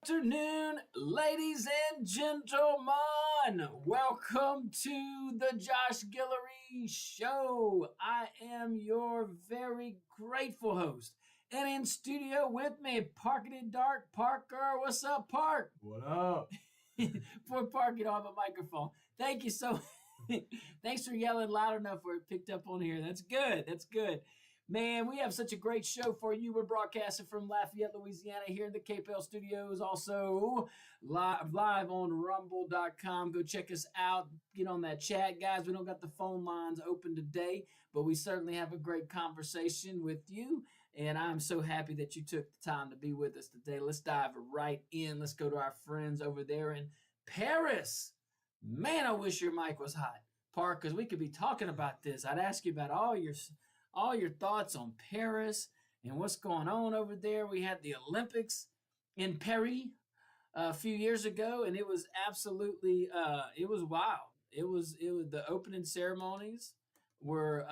Afternoon, ladies and gentlemen. Welcome to the Josh Guillory Show. I am your very grateful host. And in studio with me, Parkity Dark Parker. What's up, Park? What up? Poor Park, get off a microphone. Thank you so Thanks for yelling loud enough where it picked up on here. That's good. That's good. Man, we have such a great show for you. We're broadcasting from Lafayette, Louisiana, here in the KPL studios. Also, live on rumble.com. Go check us out. Get on that chat, guys. We don't got the phone lines open today, but we certainly have a great conversation with you. And I'm so happy that you took the time to be with us today. Let's dive right in. Let's go to our friends over there in Paris. Man, I wish your mic was hot, Park, because we could be talking about this. I'd ask you about all your thoughts on Paris and what's going on over there. We had the Olympics in Paris a few years ago, and it was absolutely it was wild. It was the opening ceremonies were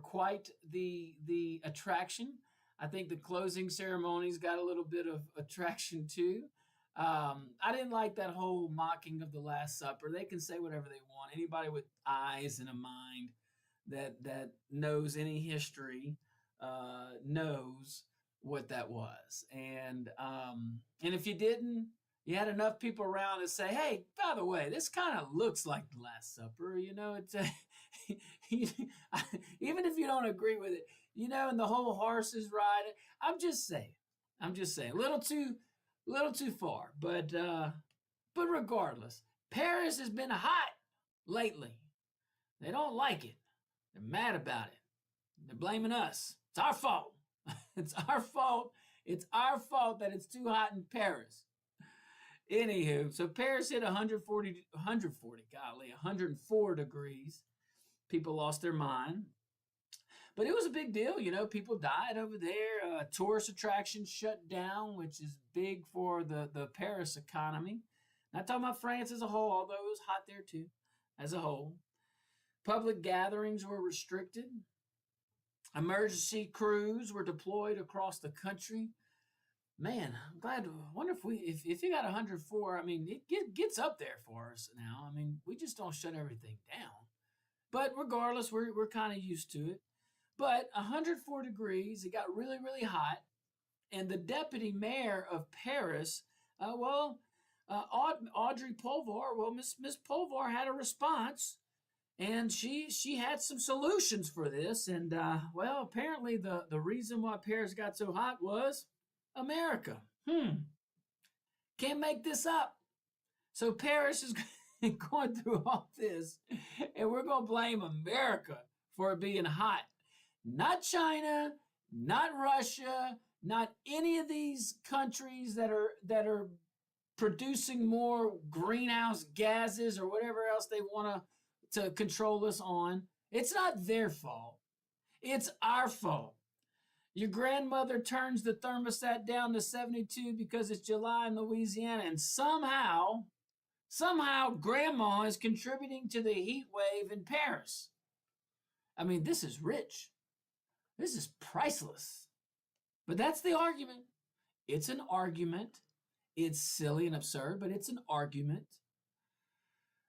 quite the attraction. I think the closing ceremonies got a little bit of attraction too. I didn't like that whole mocking of the Last Supper. They can say whatever they want. Anybody with eyes and a mind that knows any history knows what that was. And if you didn't, you had enough people around to say, "Hey, by the way, this kind of looks like the Last Supper." You know, it's even if you don't agree with it, and the whole horses riding. I'm just saying, a little too far. But regardless, Paris has been hot lately. They don't like it. They're mad about it. They're blaming us. It's our fault. It's our fault. It's our fault that it's too hot in Paris. Anywho, so Paris hit 104 degrees. People lost their mind. But it was a big deal, people died over there. Tourist attractions shut down, which is big for the Paris economy. Not talking about France as a whole, although it was hot there too, as a whole. Public gatherings were restricted. Emergency crews were deployed across the country. Man, I'm glad. I wonder if you got 104. I mean, it gets up there for us now. I mean, we just don't shut everything down. But regardless, we're kind of used to it. But 104 degrees, it got really, really hot. And the deputy mayor of Paris, Audrey Pulvar, Miss Pulvar had a response. And she had some solutions for this. And, apparently the reason why Paris got so hot was America. Can't make this up. So Paris is going through all this, and we're going to blame America for it being hot. Not China, not Russia, not any of these countries that are producing more greenhouse gases or whatever else they want to control us on. It's not their fault. It's our fault. Your grandmother turns the thermostat down to 72 because it's July in Louisiana, and somehow grandma is contributing to the heat wave in Paris. I mean, this is rich. This is priceless. But that's the argument. It's an argument. It's silly and absurd, but it's an argument.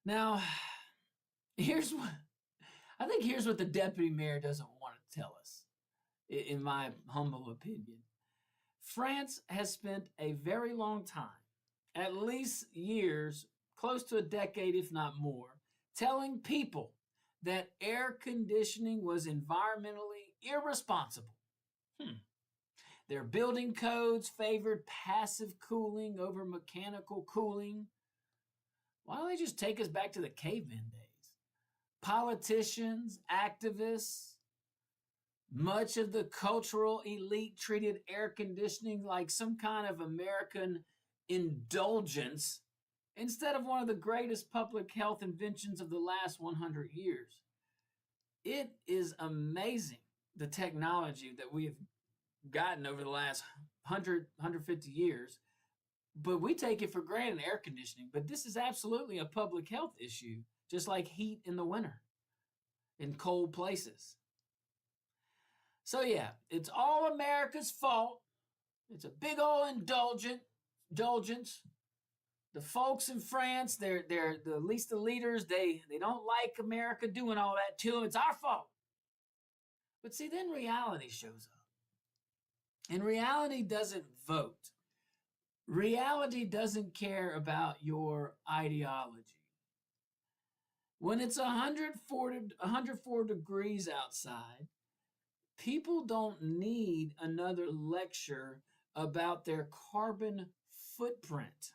Now, here's what the deputy mayor doesn't want to tell us, in my humble opinion. France has spent a very long time, at least years, close to a decade, if not more, telling people that air conditioning was environmentally irresponsible. Their building codes favored passive cooling over mechanical cooling. Why don't they just take us back to the caveman days? Politicians, activists, much of the cultural elite treated air conditioning like some kind of American indulgence instead of one of the greatest public health inventions of the last 100 years. It is amazing, the technology that we have gotten over the last 150 years, but we take it for granted, air conditioning. But this is absolutely a public health issue, just like heat in the winter in cold places. So yeah, it's all America's fault. It's a big old indulgent. indulgence. The folks in France, they're at least the leaders, they don't like America doing all that to them. It's our fault. But see, then reality shows up. And reality doesn't vote. Reality doesn't care about your ideology. When it's 104 degrees outside, people don't need another lecture about their carbon footprint.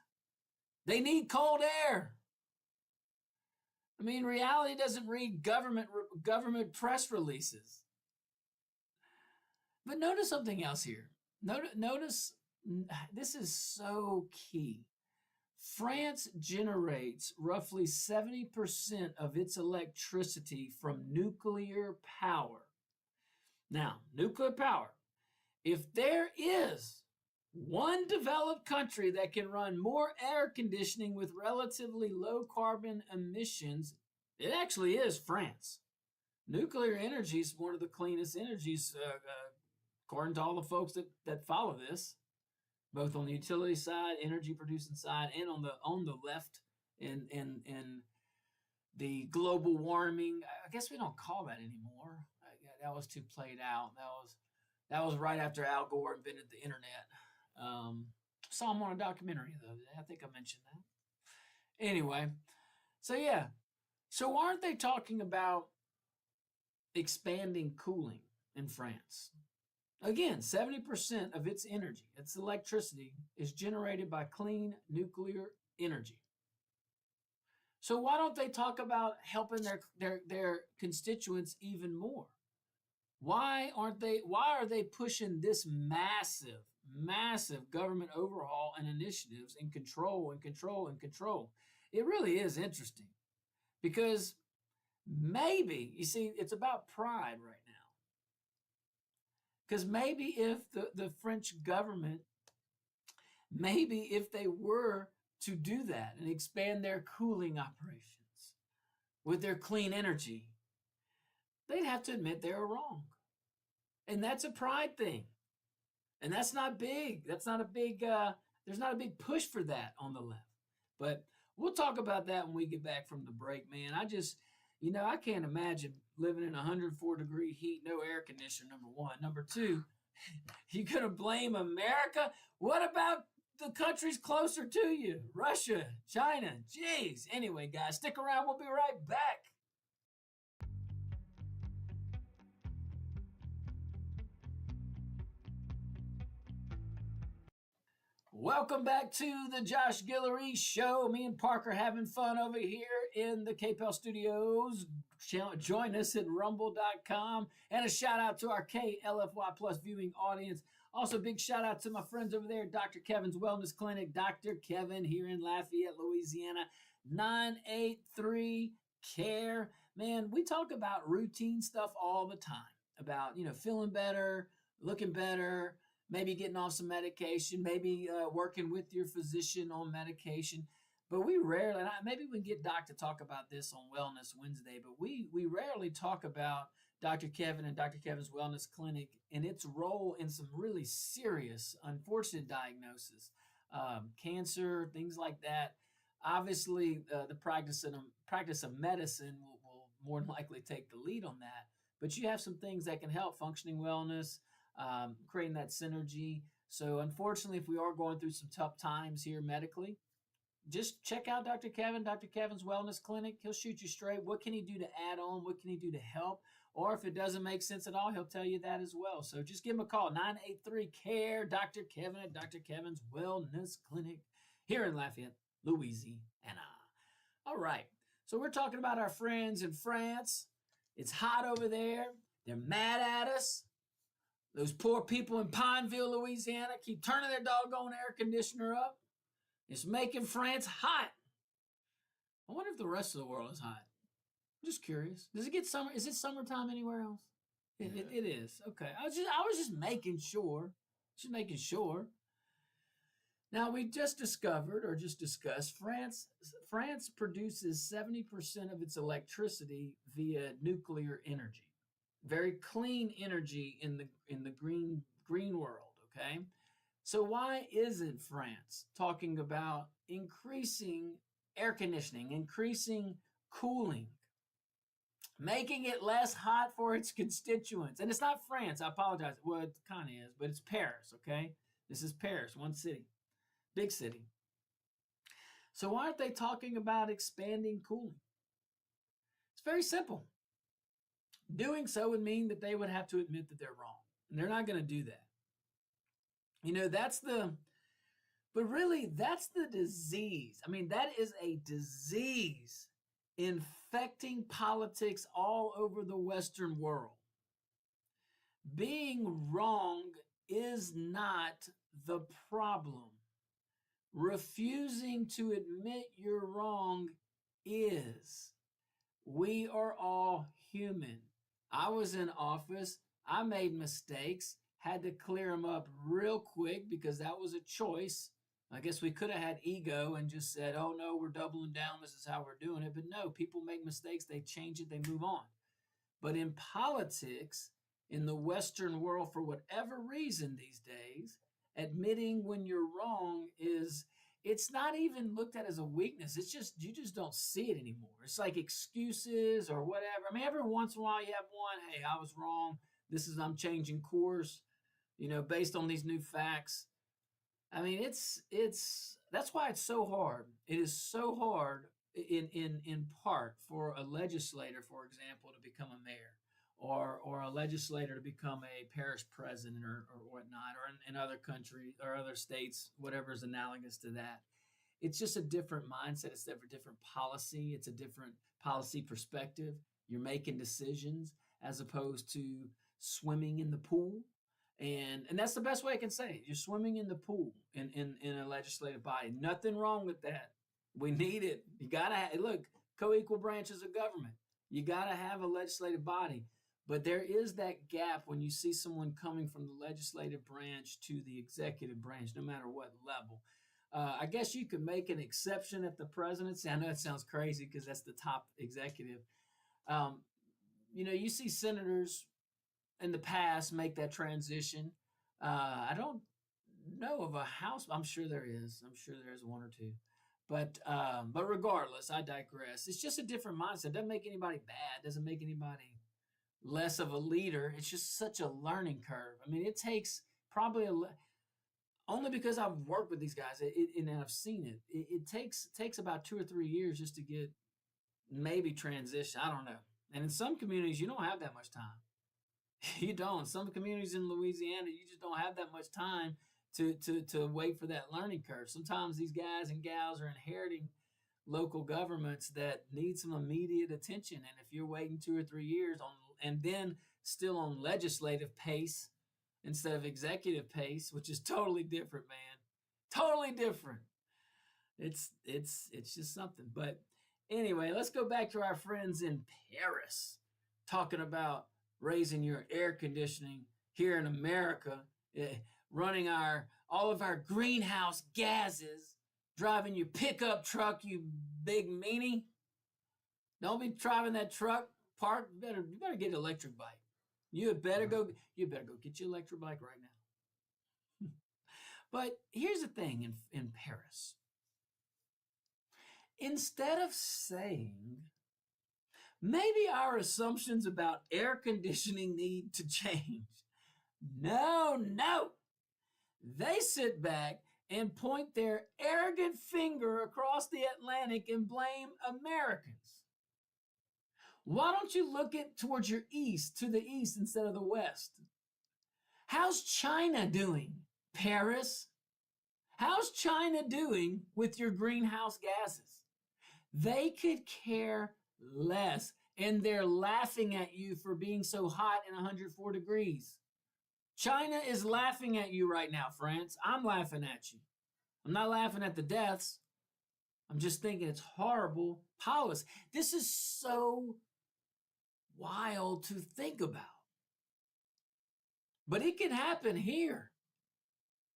They need cold air. I mean, reality doesn't read government press releases. But notice something else here. Notice this is so key. France generates roughly 70% of its electricity from nuclear power. Now, nuclear power, if there is one developed country that can run more air conditioning with relatively low carbon emissions, it actually is France. Nuclear energy is one of the cleanest energies, according to all the folks that follow this, both on the utility side, energy producing side, and on the left in the global warming. I guess we don't call that anymore. That was too played out. That was right after Al Gore invented the internet. Saw him on a documentary though. I think I mentioned that. Anyway, so yeah. So aren't they talking about expanding cooling in France? Again, 70% of its energy, its electricity, is generated by clean nuclear energy. So why don't they talk about helping their constituents even more? Why are they pushing this massive government overhaul and initiatives and control? It really is interesting because maybe, you see, it's about pride right now. Because maybe if the French government, maybe if they were to do that and expand their cooling operations with their clean energy, they'd have to admit they were wrong. And that's a pride thing. And that's not big. That's not a big, there's not a big push for that on the left. But we'll talk about that when we get back from the break, man. I can't imagine living in 104-degree heat, no air conditioner, number one. Number two, you going to blame America? What about the countries closer to you? Russia, China, jeez. Anyway, guys, stick around. We'll be right back. Welcome back to the Josh Guillory Show. Me and Parker having fun over here in the KPEL studios. Join us at rumble.com. And a shout out to our KLFY Plus viewing audience. Also, big shout out to my friends over there, Dr. Kevin's Wellness Clinic. Dr. Kevin here in Lafayette, Louisiana. 983 CARE. Man, we talk about routine stuff all the time. About, feeling better, looking better, maybe getting off some medication, maybe working with your physician on medication. But we rarely, maybe we can get Doc to talk about this on Wellness Wednesday, but we rarely talk about Dr. Kevin and Dr. Kevin's Wellness Clinic and its role in some really serious, unfortunate diagnoses, cancer, things like that. Obviously, the practice of medicine will more than likely take the lead on that. But you have some things that can help functioning wellness, creating that synergy. So unfortunately, if we are going through some tough times here medically, just check out Dr. Kevin, Dr. Kevin's Wellness Clinic. He'll shoot you straight. What can he do to add on? What can he do to help? Or if it doesn't make sense at all, he'll tell you that as well. So just give him a call, 983-CARE, Dr. Kevin at Dr. Kevin's Wellness Clinic here in Lafayette, Louisiana. All right, so we're talking about our friends in France. It's hot over there. They're mad at us. Those poor people in Pineville, Louisiana, keep turning their doggone air conditioner up. It's making France hot. I wonder if the rest of the world is hot. I'm just curious. Does it get summer? Is it summertime anywhere else? It is. Okay. I was just making sure. Just making sure. Now we just discussed France produces 70% of its electricity via nuclear energy. Very clean energy in the green world, okay? So why isn't France talking about increasing air conditioning, increasing cooling, making it less hot for its constituents? And it's not France, I apologize. Well, it kind of is, but it's Paris, okay? This is Paris, one city, big city. So why aren't they talking about expanding cooling? It's very simple. Doing so would mean that they would have to admit that they're wrong. And they're not going to do that. You know, but really, that's the disease. I mean, that is a disease infecting politics all over the Western world. Being wrong is not the problem. Refusing to admit you're wrong is. We are all human. I was in office. I made mistakes, had to clear them up real quick because that was a choice. I guess we could have had ego and just said, oh no, we're doubling down. This is how we're doing it. But no, people make mistakes. They change it. They move on. But in politics, in the Western world, for whatever reason these days, admitting when you're wrong it's not even looked at as a weakness. It's just, you just don't see it anymore. It's like excuses or whatever. I mean, every once in a while you have one, hey, I was wrong. I'm changing course, based on these new facts. I mean, that's why it's so hard. It is so hard in part for a legislator, for example, to become a mayor, or a legislator to become a parish president or whatnot, or in other countries or other states, whatever is analogous to that. It's just a different mindset. It's a different policy. It's a different policy perspective. You're making decisions as opposed to swimming in the pool. And that's the best way I can say it. You're swimming in the pool in a legislative body. Nothing wrong with that. We need it. You got to look, co-equal branches of government. You got to have a legislative body. But there is that gap when you see someone coming from the legislative branch to the executive branch, no matter what level. I guess you could make an exception at the presidency. I know it sounds crazy because that's the top executive. You see senators in the past make that transition. I don't know of a house. I'm sure there is. I'm sure there's one or two. But regardless, I digress. It's just a different mindset. It doesn't make anybody bad. It doesn't make anybody less of a leader. It's just such a learning curve. I mean, it takes probably only because I've worked with these guys and I've seen it. It takes about 2 or 3 years just to get maybe transition. I don't know. And in some communities, you don't have that much time. You don't. Some communities in Louisiana, you just don't have that much time to wait for that learning curve. Sometimes these guys and gals are inheriting local governments that need some immediate attention. And if you're waiting 2 or 3 years and then still on legislative pace instead of executive pace, which is totally different, man. Totally different. It's just something. But anyway, let's go back to our friends in Paris talking about raising your air conditioning here in America, running all of our greenhouse gases, driving your pickup truck, you big meanie. Don't be driving that truck. Park. You better get an electric bike. You better go get your electric bike right now. But here's the thing in Paris. Instead of saying, maybe our assumptions about air conditioning need to change. No. They sit back and point their arrogant finger across the Atlantic and blame Americans. Why don't you look towards your east, to the east instead of the west? How's China doing, Paris? How's China doing with your greenhouse gases? They could care less, and they're laughing at you for being so hot in 104 degrees. China is laughing at you right now, France. I'm laughing at you. I'm not laughing at the deaths. I'm just thinking it's horrible policy. This is so wild to think about. But it can happen here.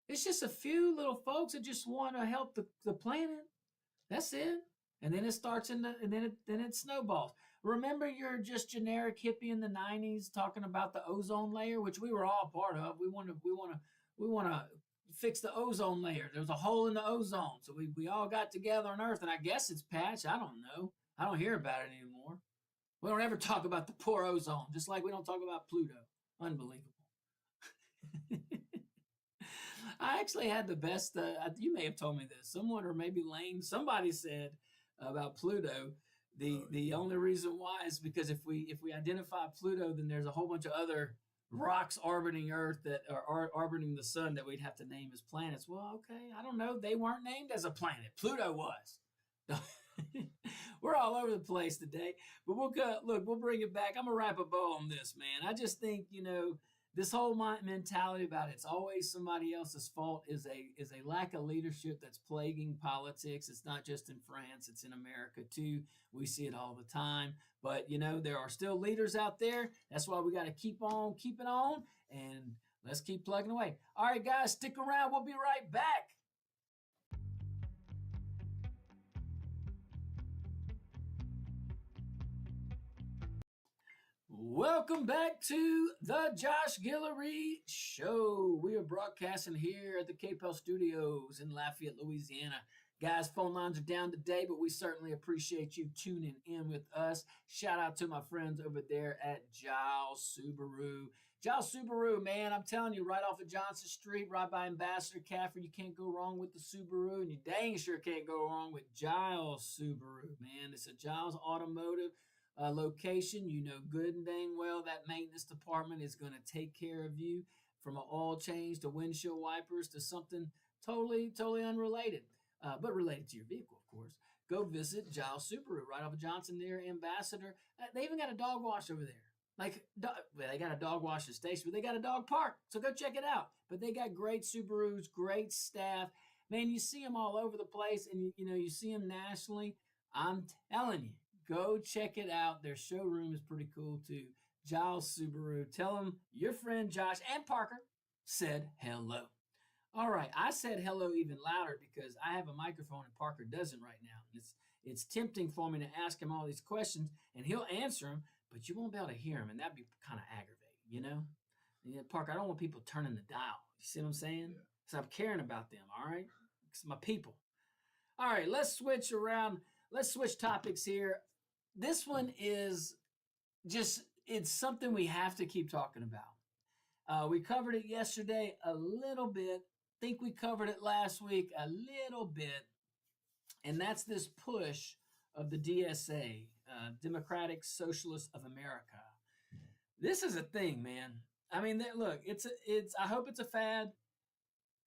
It's just a few little folks that just want to help the planet. That's it. And then it starts and then it snowballs. Remember your just generic hippie in the 90s talking about the ozone layer, which we were all part of. We want to fix the ozone layer. There was a hole in the ozone. So we all got together on Earth, and I guess it's patched. I don't know. I don't hear about it anymore. We don't ever talk about the poor ozone, just like we don't talk about Pluto. Unbelievable. I actually had the best. You may have told me this. Someone, or maybe Lane, somebody said about Pluto. The only reason why is because if we identify Pluto, then there's a whole bunch of other rocks orbiting Earth that are orbiting the sun that we'd have to name as planets. Well, okay, I don't know. They weren't named as a planet. Pluto was. We're all over the place today, but we'll look. We'll bring it back. I'm gonna wrap a bow on this, man. I just think this whole mentality about it's always somebody else's fault is a lack of leadership that's plaguing politics. It's not just in France; it's in America too. We see it all the time. But there are still leaders out there. That's why we got to keep on keeping on, and let's keep plugging away. All right, guys, stick around. We'll be right back. Welcome back to the Josh Guillory Show. We are broadcasting here at the KPEL Studios in Lafayette, Louisiana. Guys, phone lines are down today, but we certainly appreciate you tuning in with us. Shout out to my friends over there at Giles Subaru. Giles Subaru, man, I'm telling you, right off of Johnson Street, right by Ambassador Caffrey, you can't go wrong with the Subaru, and you dang sure can't go wrong with Giles Subaru, man. It's a Giles Automotive location. Good and dang well that maintenance department is going to take care of you, from an oil change to windshield wipers to something totally unrelated, but related to your vehicle, of course. Go visit Giles Subaru right off of Johnson near Ambassador. They even got a dog wash over there. They got a dog washing station, but they got a dog park. So go check it out. But they got great Subarus, great staff. Man, you see them all over the place, and you see them nationally. I'm telling you, go check it out. Their showroom is pretty cool too. Giles Subaru. Tell them your friend Josh and Parker said hello. All right, I said hello even louder because I have a microphone and Parker doesn't right now. It's tempting for me to ask him all these questions and he'll answer them, but you won't be able to hear him, and that'd be kind of aggravating, Parker, I don't want people turning the dial. You see what I'm saying? So I'm caring about them, all right? It's my people. All right, let's switch around. Let's switch topics here. This one is it's something we have to keep talking about. We covered it yesterday a little bit. Think we covered it last week a little bit. And that's this push of the DSA, Democratic Socialists of America. This is a thing, man. I mean, look, I hope it's a fad.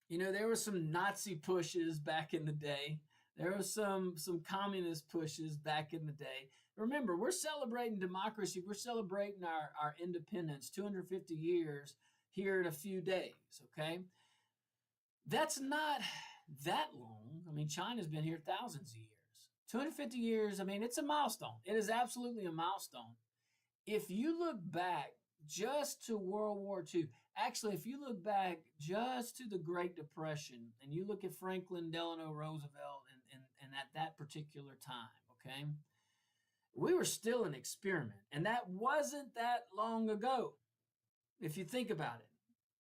There were some Nazi pushes back in the day. There were some communist pushes back in the day. Remember, we're celebrating democracy. We're celebrating our independence, 250 years here in a few days, okay? That's not that long. I mean, China's been here thousands of years. 250 years, I mean, it's a milestone. It is absolutely a milestone. If you look back just to World War II, actually, if you look back just to the Great Depression, and you look at Franklin Delano Roosevelt and at that particular time, okay? We were still an experiment, and that wasn't that long ago. If you think about it,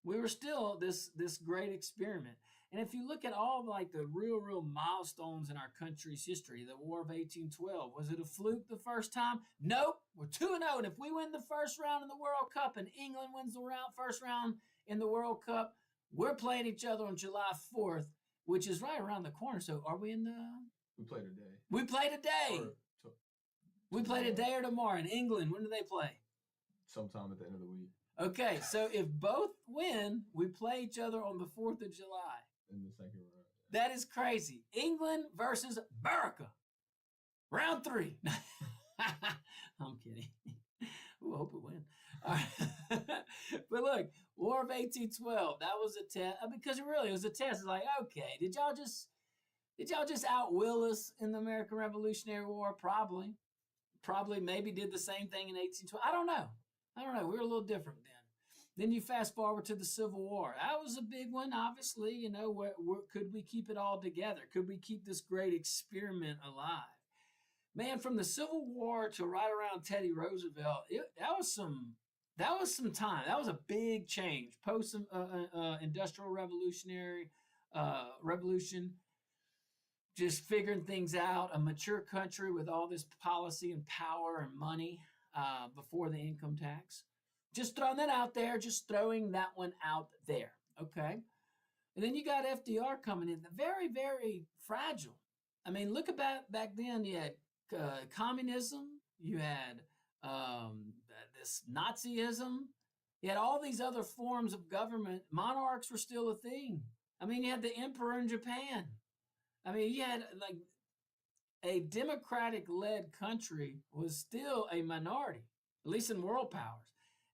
we were still this great experiment. And if you look at all like the real milestones in our country's history, the War of 1812, was it a fluke the first time? Nope. We're 2-0. And if we win the first round in the World Cup and England wins the first round in the World Cup, we're playing each other on July 4th, which is right around the corner. So are we in the... We play today. We play today. We play today or tomorrow. In England, when do they play? Sometime at the end of the week. Okay, so if both win, we play each other on the 4th of July. In the second round. That is crazy. England versus America. Round 3. I'm kidding. Ooh, I hope we win. All right. But look, War of 1812, that was a test. Because it really was a test. It's like, okay, did y'all just outwill us in the American Revolutionary War? Probably. Maybe did the same thing in 1812. I don't know. We were a little different then. Then you fast forward to the Civil War. That was a big one, obviously. Could we keep it all together? Could we keep this great experiment alive? Man, from the Civil War to right around Teddy Roosevelt, that was some That was some time. That was a big change. Post industrial revolution, just figuring things out. A mature country with all this policy and power and money before the income tax. Just throwing that out there. Just throwing that one out there. Okay. And then you got FDR coming in, very, very fragile. I mean, look about back then. You had communism. You had this Nazism. You had all these other forms of government. Monarchs were still a thing. I mean, you had the emperor in Japan. I mean, you had like a democratic-led country was still a minority, at least in world powers.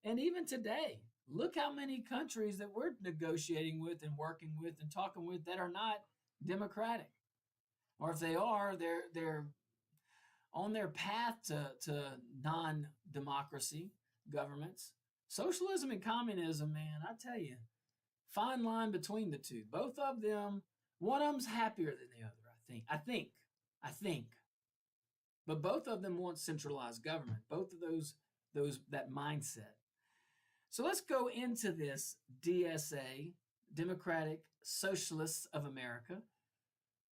And even today, look how many countries that we're negotiating with and working with and talking with that are not democratic, or if they are, they're on their path to non-democracy governments. Socialism and communism, man, I tell you, fine line between the two. Both of them, one of them's happier than the other. I think. But both of them want centralized government. Both of those that mindset. So let's go into this DSA, Democratic Socialists of America.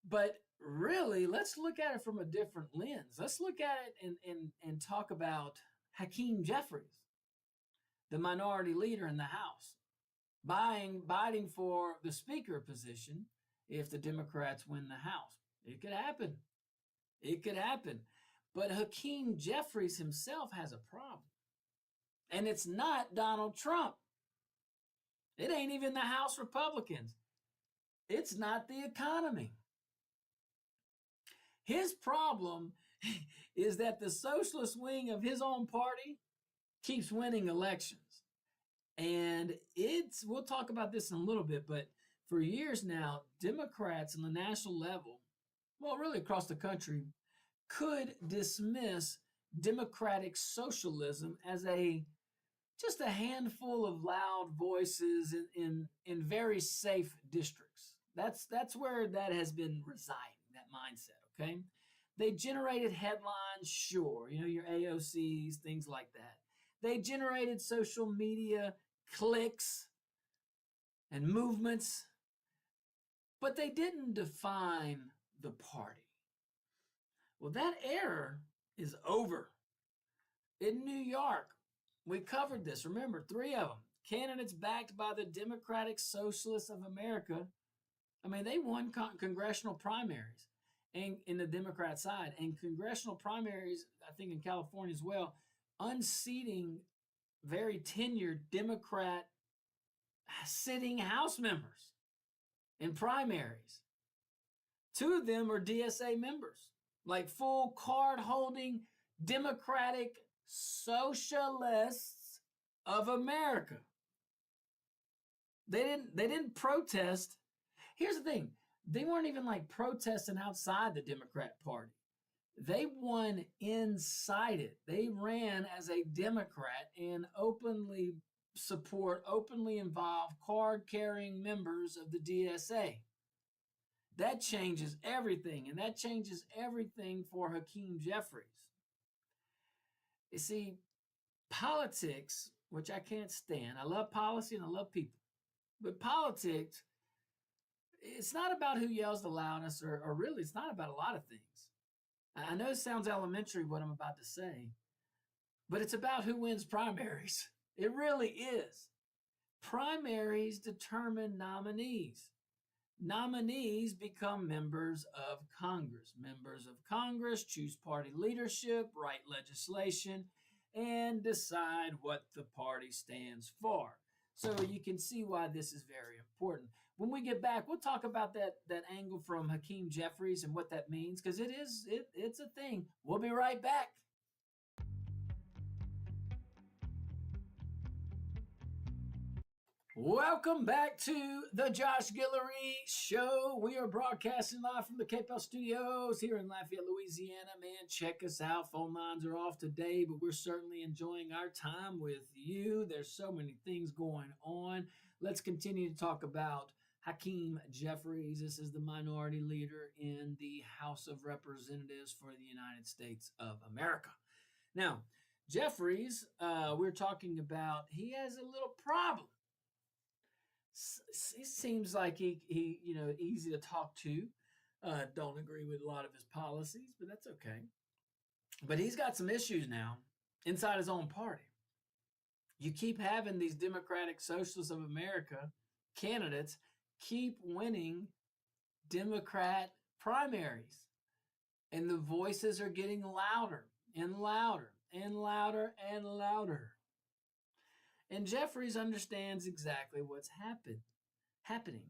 But really, let's look at it from a different lens. Let's look at it and talk about Hakeem Jeffries, the minority leader in the House, biting for the speaker position if the Democrats win the House. It could happen. It could happen. But Hakeem Jeffries himself has a problem. And it's not Donald Trump. It ain't even the House Republicans. It's not the economy. His problem is that the socialist wing of his own party keeps winning elections. And we'll talk about this in a little bit, but for years now, Democrats on the national level, well, really across the country, could dismiss democratic socialism as just a handful of loud voices in very safe districts. That's where that has been residing, that mindset, okay? They generated headlines, sure, your AOCs, things like that. They generated social media clicks and movements, but they didn't define the party. Well, that era is over. In New York, we covered this. Remember, 3 of them. Candidates backed by the Democratic Socialists of America. I mean, they won congressional primaries and in the Democrat side. And congressional primaries, I think in California as well, unseating very tenured Democrat sitting House members in primaries. 2 of them are DSA members, like full card-holding Democratic Socialists of America. They didn't protest. Here's the thing. They weren't even like protesting outside the Democrat Party. They won inside it. They ran as a Democrat and openly support, openly involve card-carrying members of the DSA. That changes everything, and that changes everything for Hakeem Jeffries. You see, politics, which I can't stand, I love policy and I love people, but politics, it's not about who yells the loudest, or really, it's not about a lot of things. I know it sounds elementary what I'm about to say, but it's about who wins primaries. It really is. Primaries determine nominees. Nominees become members of Congress. Members of Congress choose party leadership, write legislation, and decide what the party stands for. So you can see why this is very important. When we get back, we'll talk about that angle from Hakeem Jeffries and what that means, because it's a thing. We'll be right back. Welcome back to the Josh Guillory Show. We are broadcasting live from the KPEL Studios here in Lafayette, Louisiana. Man, check us out. Phone lines are off today, but we're certainly enjoying our time with you. There's so many things going on. Let's continue to talk about Hakeem Jeffries. This is the minority leader in the House of Representatives for the United States of America. Now, Jeffries, we're talking about, he has a little problem. It seems like he easy to talk to. Don't agree with a lot of his policies, but that's okay. But he's got some issues now inside his own party. You keep having these Democratic Socialists of America candidates keep winning Democrat primaries, and the voices are getting louder and louder and louder and louder. And Jeffries understands exactly what's happening.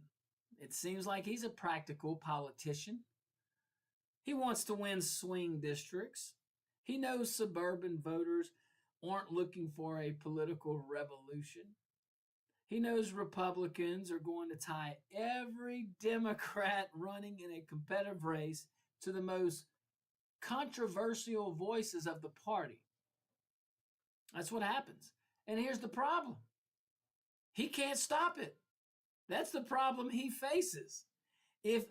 It seems like he's a practical politician. He wants to win swing districts. He knows suburban voters aren't looking for a political revolution. He knows Republicans are going to tie every Democrat running in a competitive race to the most controversial voices of the party. That's what happens. And here's the problem: he can't stop it. That's the problem he faces. If,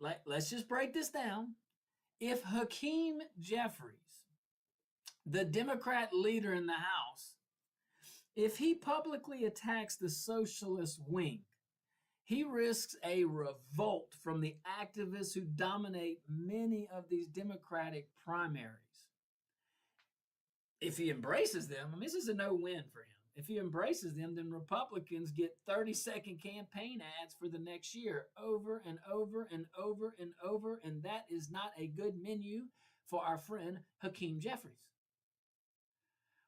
let's just break this down. If Hakeem Jeffries, the Democrat leader in the House, if he publicly attacks the socialist wing, he risks a revolt from the activists who dominate many of these Democratic primaries. If he embraces them, I mean, this is a no-win for him. If he embraces them, then Republicans get 30-second campaign ads for the next year over and over and over and over, and that is not a good menu for our friend Hakeem Jeffries.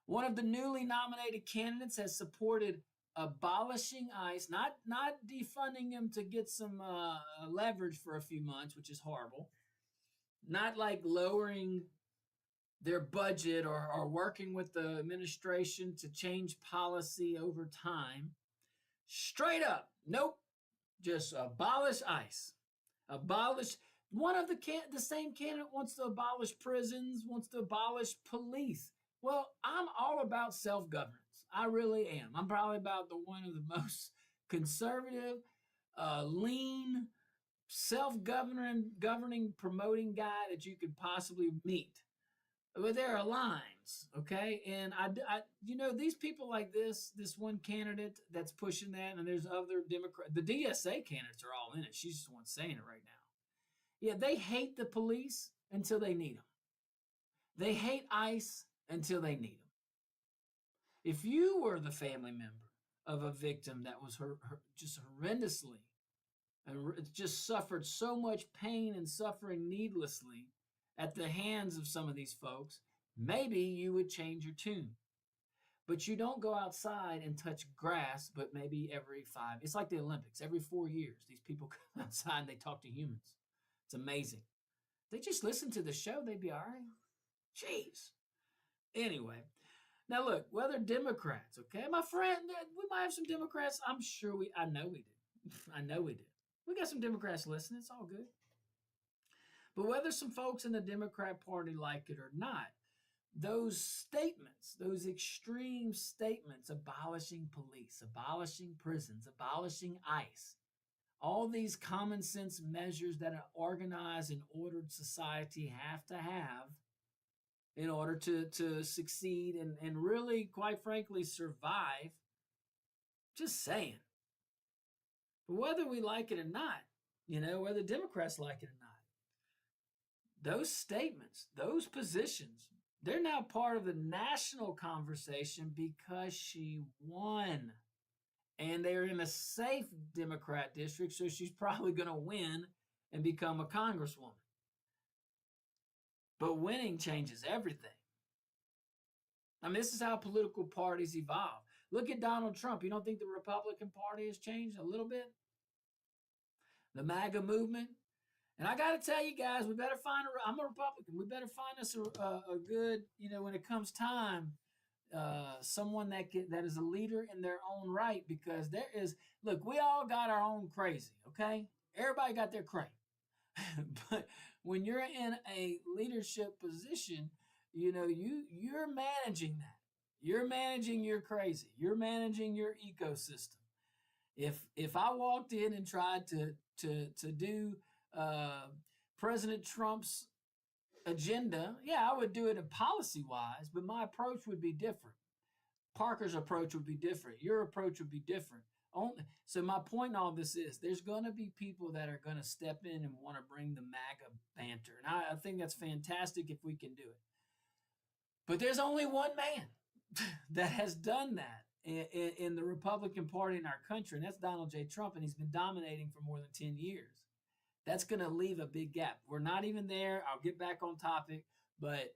One of the newly nominated candidates has supported abolishing ICE, not defunding them to get some leverage for a few months, which is horrible, not like lowering their budget or working with the administration to change policy over time. Straight up, nope, just abolish ICE. Abolish. One of the same candidate wants to abolish prisons, wants to abolish police. Well, I'm all about self-governance. I really am. I'm probably about the one of the most conservative, lean, self-governing, promoting guy that you could possibly meet. But there are lines, okay? And these people like this one candidate that's pushing that, and there's other Democrats. The DSA candidates are all in it. She's just the one saying it right now. Yeah, they hate the police until they need them. They hate ICE until they need them. If you were the family member of a victim that was just horrendously and just suffered so much pain and suffering needlessly at the hands of some of these folks, maybe you would change your tune. But you don't go outside and touch grass, but maybe every 5. It's like the Olympics. Every 4 years, these people come outside and they talk to humans. It's amazing. They just listen to the show, they'd be all right. Jeez. Anyway, now look, whether Democrats, okay, my friend, we might have some Democrats. I know we did. I know we did. We got some Democrats listening. It's all good. But whether some folks in the Democrat Party like it or not, those statements, those extreme statements, abolishing police, abolishing prisons, abolishing ICE, all these common sense measures that an organized and ordered society have to have in order to succeed and really, quite frankly, survive. Just saying. But whether we like it or not, whether Democrats like it or not, those statements, those positions, they're now part of the national conversation because she won. And they're in a safe Democrat district, so she's probably going to win and become a congresswoman. But winning changes everything. I mean, this is how political parties evolve. Look at Donald Trump. You don't think the Republican Party has changed a little bit? The MAGA movement? And I got to tell you guys, I'm a Republican. We better find us a good, when it comes time, someone that is a leader in their own right, because look, we all got our own crazy, okay? Everybody got their crazy. But when you're in a leadership position, you're managing that. You're managing your crazy. You're managing your ecosystem. If I walked in and tried to do President Trump's agenda, yeah, I would do it in policy wise, but my approach would be different. Parker's approach would be different. Your approach would be different. So my point in all this is there's going to be people that are going to step in and want to bring the MAGA banter. And I think that's fantastic if we can do it. But there's only one man that has done that in the Republican Party in our country, and that's Donald J. Trump, and he's been dominating for more than 10 years. That's going to leave a big gap. We're not even there. I'll get back on topic, but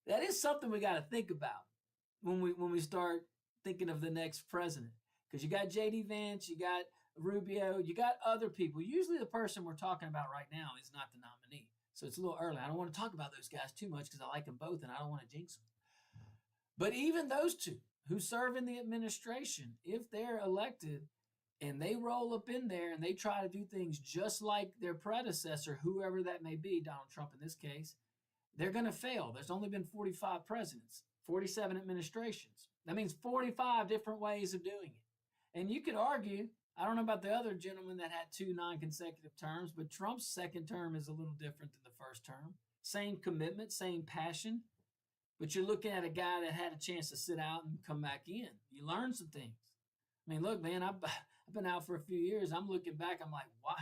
that is something we got to think about when we start thinking of the next president. Because you got J.D. Vance, you got Rubio, you got other people. Usually the person we're talking about right now is not the nominee. So it's a little early. I don't want to talk about those guys too much because I like them both and I don't want to jinx them. But even those two who serve in the administration, if they're elected and they roll up in there and they try to do things just like their predecessor, whoever that may be, Donald Trump in this case, they're going to fail. There's only been 45 presidents, 47 administrations. That means 45 different ways of doing it. And you could argue, I don't know about the other gentleman that had 2 non-consecutive terms, but Trump's second term is a little different than the first term. Same commitment, same passion. But you're looking at a guy that had a chance to sit out and come back in. You learn some things. I mean, look, man, I've been out for a few years. I'm looking back. I'm like, why?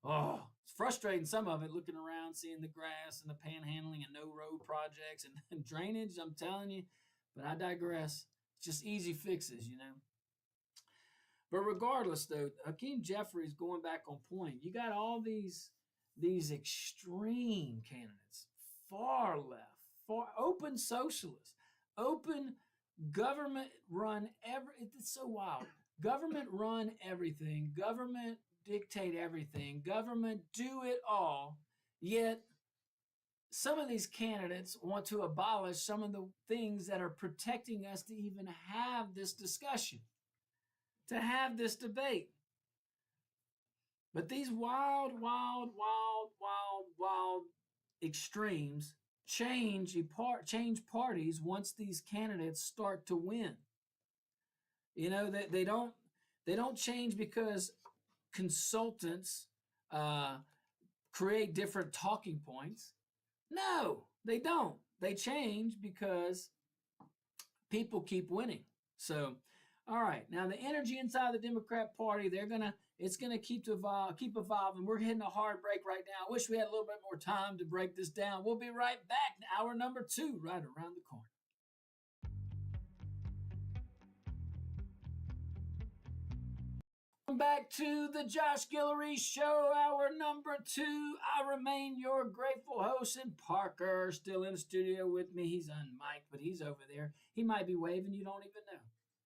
Oh, it's frustrating, some of it, looking around, seeing the grass and the panhandling and no road projects and drainage, I'm telling you. But I digress. It's just easy fixes, you know. But regardless, though, Hakeem Jeffries, going back on point, you got all these extreme candidates, far left, far open socialists, open government run it's so wild. Government run everything, government dictate everything, government do it all, yet some of these candidates want to abolish some of the things that are protecting us to even have this discussion, to have this debate. But these wild extremes change parties once these candidates start to win. You know, they don't change because consultants create different talking points. No, they don't. They change because people keep winning. So, all right, now the energy inside the Democrat Party, it's gonna keep evolving. We're hitting a hard break right now. I wish we had a little bit more time to break this down. We'll be right back. Hour number 2, right around the corner. Welcome back to the Josh Guillory Show, hour number 2. I remain your grateful host, and Parker still in the studio with me. He's unmiked, but he's over there. He might be waving, you don't even know.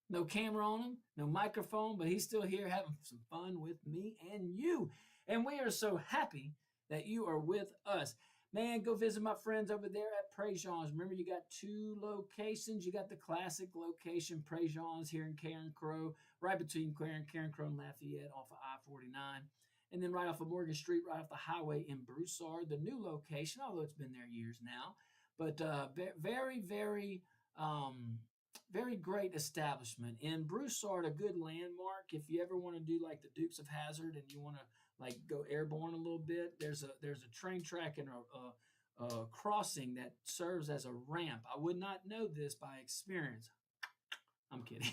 No camera on him, no microphone, but he's still here having some fun with me and you. And we are so happy that you are with us. Man, go visit my friends over there at Préjean's. Remember, you got 2 locations. You got the classic location, Préjean's, here in Karen Crow, right between Karen Crow and Lafayette off of I-49. And then right off of Morgan Street, right off the highway in Broussard, the new location, although it's been there years now. But very great establishment. In Broussard, a good landmark. If you ever want to do like the Dukes of Hazzard and you want to like go airborne a little bit, there's a train track and a crossing that serves as a ramp. I would not know this by experience. I'm kidding.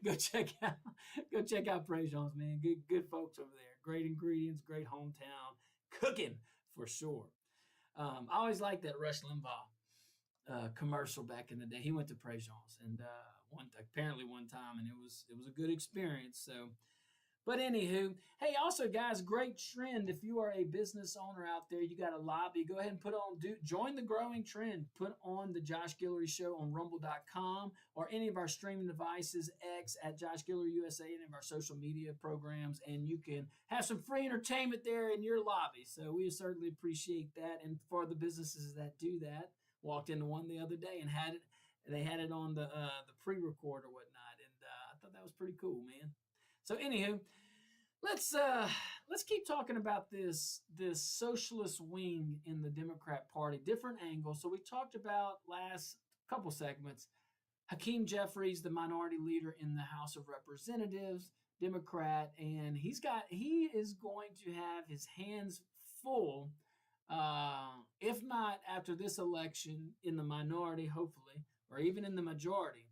Go check out Préjean's, man. Good folks over there. Great ingredients, great hometown cooking for sure. I always liked that Rush Limbaugh commercial back in the day. He went to Préjean's and apparently one time, and it was a good experience. So, but anywho, hey, also guys, great trend. If you are a business owner out there, you got a lobby, go ahead and join the growing trend. Put on the Josh Guillory Show on rumble.com or any of our streaming devices, X at Josh Guillory USA, any of our social media programs, and you can have some free entertainment there in your lobby. So we certainly appreciate that. And for the businesses that do that, walked into one the other day and they had it on the pre-record or whatnot, and I thought that was pretty cool, man. So anywho, let's keep talking about this socialist wing in the Democrat Party, different angles. So we talked about last couple segments, Hakeem Jeffries, the minority leader in the House of Representatives, Democrat, and he is going to have his hands full if not after this election, in the minority, hopefully, or even in the majority,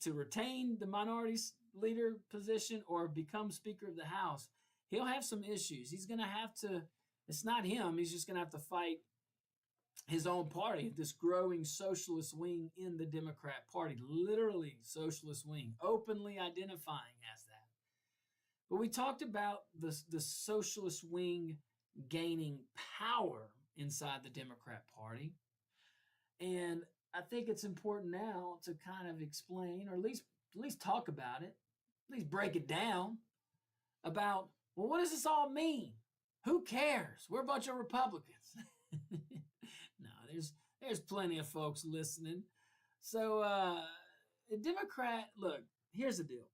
to retain the minority leader position or become Speaker of the House, he'll have some issues. He's going to have to, it's not him, he's just going to have to fight his own party, this growing socialist wing in the Democrat Party, literally socialist wing, openly identifying as that. But we talked about the socialist wing gaining power inside the Democrat Party. And I think it's important now to kind of explain, or at least talk about it, at least break it down about, well, what does this all mean? Who cares? We're a bunch of Republicans. No, there's plenty of folks listening. So Democrat, look, here's the deal.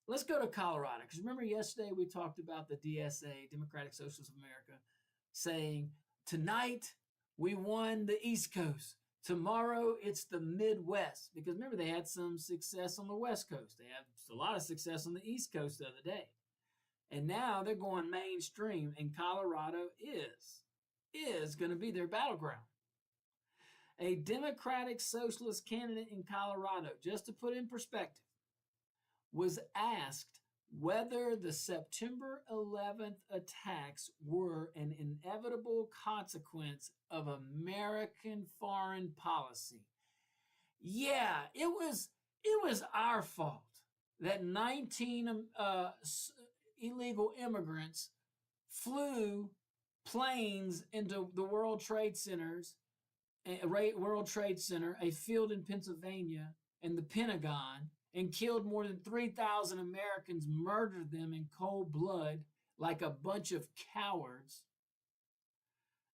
Let's go to Colorado, because remember yesterday we talked about the DSA, Democratic Socialists of America, saying tonight we won the East Coast. Tomorrow it's the Midwest, because remember they had some success on the West Coast. They had a lot of success on the East Coast the other day. And now they're going mainstream, and Colorado is going to be their battleground. A Democratic Socialist candidate in Colorado, just to put in perspective, was asked whether the September 11th attacks were an inevitable consequence of American foreign policy. Yeah, it was our fault that 19 illegal immigrants flew planes into the World Trade Center, a field in Pennsylvania, and the Pentagon, and killed more than 3,000 Americans, murdered them in cold blood like a bunch of cowards.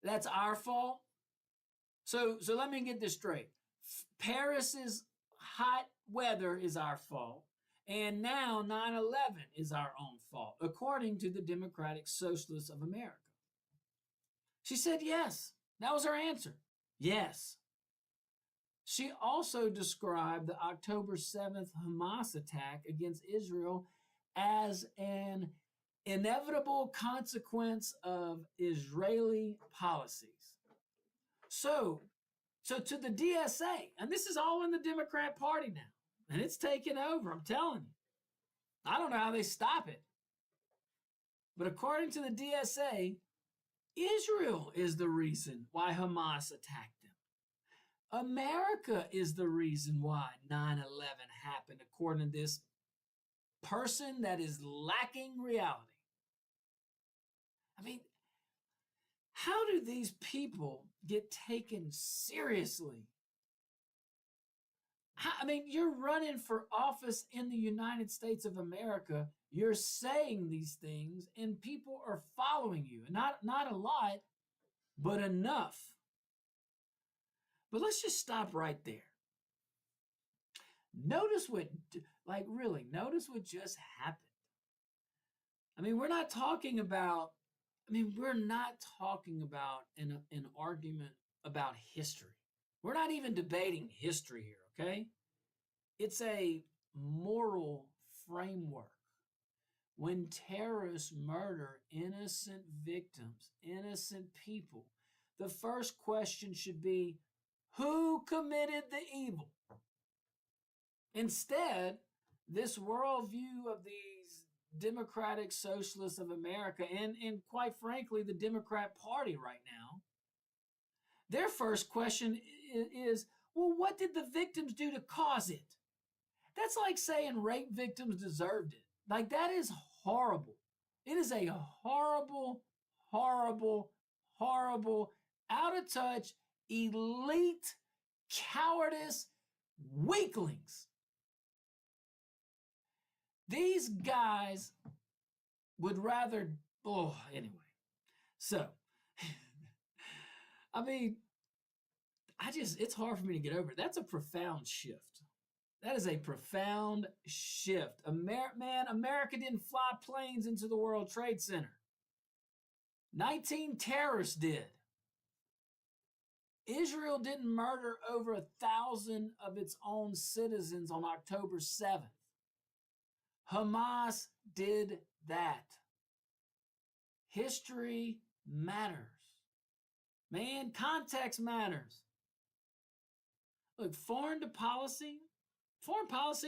That's our fault? So let me get this straight. Paris's hot weather is our fault, and now 9/11 is our own fault, according to the Democratic Socialists of America. She said yes. That was her answer. Yes. She also described the October 7th Hamas attack against Israel as an inevitable consequence of Israeli policies. So to the DSA, and this is all in the Democrat Party now, and it's taken over, I'm telling you. I don't know how they stop it. But according to the DSA, Israel is the reason why Hamas attacked them. America is the reason why 9/11 happened, according to this person that is lacking reality. I mean, how do these people get taken seriously? You're running for office in the United States of America. You're saying these things, and people are following you. Not a lot, but enough. But let's just stop right there. Notice what just happened. We're not talking about an argument about history. We're not even debating history here, okay? It's a moral framework. When terrorists murder innocent victims, innocent people, the first question should be, who committed the evil? Instead, this worldview of these Democratic Socialists of America, and quite frankly, the Democrat Party right now, their first question is, well, what did the victims do to cause it? That's like saying rape victims deserved it. Like, that is horrible. It is a horrible, horrible, horrible, out of touch, elite, cowardice, weaklings. These guys would rather, anyway. So, it's hard for me to get over it. That's a profound shift. That is a profound shift. America didn't fly planes into the World Trade Center. 19 terrorists did. Israel didn't murder over 1,000 of its own citizens on October 7th. Hamas did that. History matters. Man, context matters. Look, foreign policy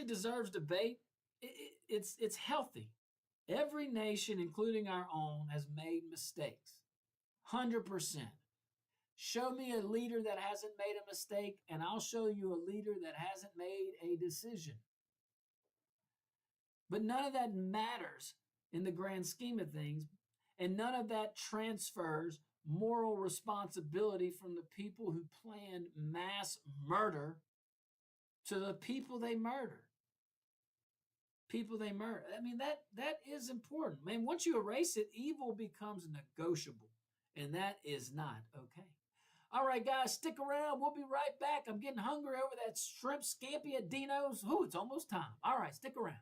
deserves debate. It's healthy. Every nation, including our own, has made mistakes. 100%. Show me a leader that hasn't made a mistake, and I'll show you a leader that hasn't made a decision. But none of that matters in the grand scheme of things, and none of that transfers moral responsibility from the people who planned mass murder to the people they murdered. People they murder. I mean, that is important. Man, once you erase it, evil becomes negotiable, and that is not okay. All right, guys, stick around. We'll be right back. I'm getting hungry over that shrimp scampi at Dino's. Ooh, it's almost time. All right, stick around.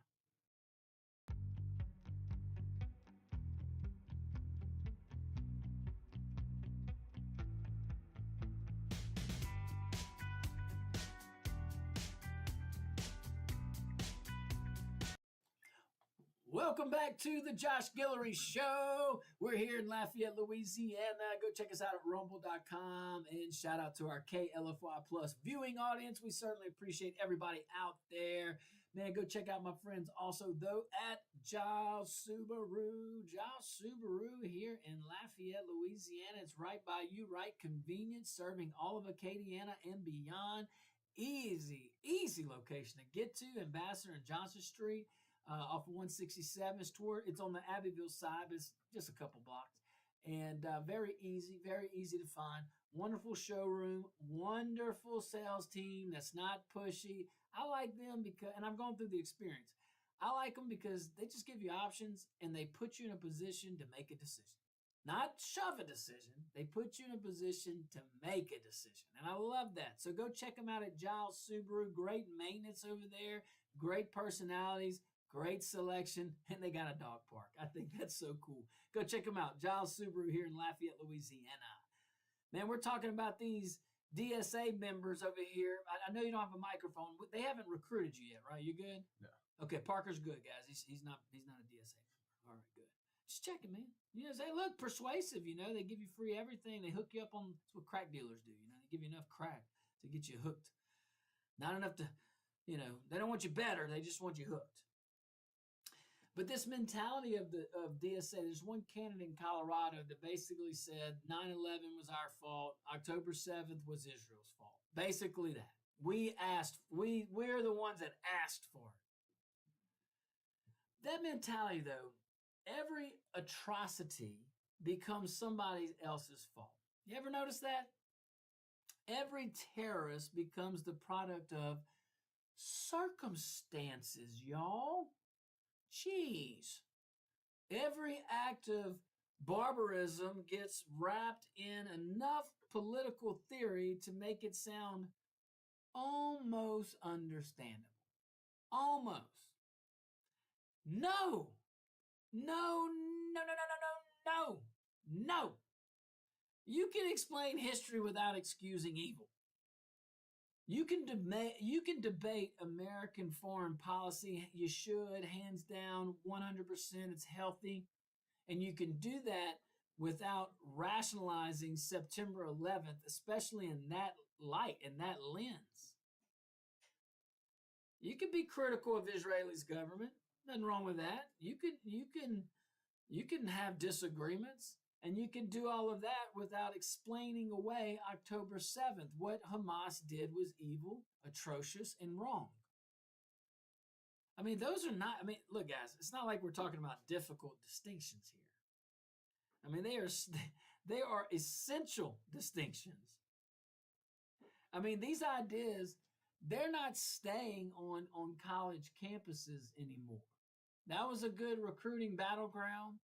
Welcome back to the Josh Guillory Show. We're here in Lafayette, Louisiana. Go check us out at rumble.com and shout out to our KLFY Plus viewing audience. We certainly appreciate everybody out there. Man, go check out my friends also, though, at Giles Subaru. Giles Subaru here in Lafayette, Louisiana. It's right by you, right? Convenient, serving all of Acadiana and beyond. Easy location to get to. Ambassador and Johnson Street. Off of 167. It's on the Abbeville side, but it's just a couple blocks. And very easy to find. Wonderful showroom, wonderful sales team that's not pushy. I like them because, and I've gone through the experience. I like them because they just give you options and they put you in a position to make a decision. Not shove a decision. They put you in a position to make a decision. And I love that. So go check them out at Giles Subaru. Great maintenance over there. Great personalities. Great selection, and they got a dog park. I think that's so cool. Go check them out. Giles Subaru here in Lafayette, Louisiana. Man, we're talking about these DSA members over here. I know you don't have a microphone. They haven't recruited you yet, right? You good? No. Okay, Parker's good, guys. He's not a DSA. All right, good. Just checking, man. You know, they look persuasive. You know, they give you free everything. They hook you up on. That's what crack dealers do. You know, they give you enough crack to get you hooked. Not enough to, you know, they don't want you better. They just want you hooked. But this mentality of DSA, there's one candidate in Colorado that basically said 9/11 was our fault, October 7th was Israel's fault. Basically that. We're the ones that asked for it. That mentality, though, every atrocity becomes somebody else's fault. You ever notice that? Every terrorist becomes the product of circumstances, y'all. Jeez. Every act of barbarism gets wrapped in enough political theory to make it sound almost understandable. Almost. No. No. You can explain history without excusing evil. You can debate American foreign policy. You should, hands down, 100%. It's healthy. And you can do that without rationalizing September 11th, especially in that light, in that lens. You can be critical of Israel's government. Nothing wrong with that. You can have disagreements. And you can do all of that without explaining away October 7th. What Hamas did was evil, atrocious, and wrong. I mean, those are not, look, guys, it's not like we're talking about difficult distinctions here. I mean, they are essential distinctions. I mean, these ideas, they're not staying on college campuses anymore. That was a good recruiting battleground.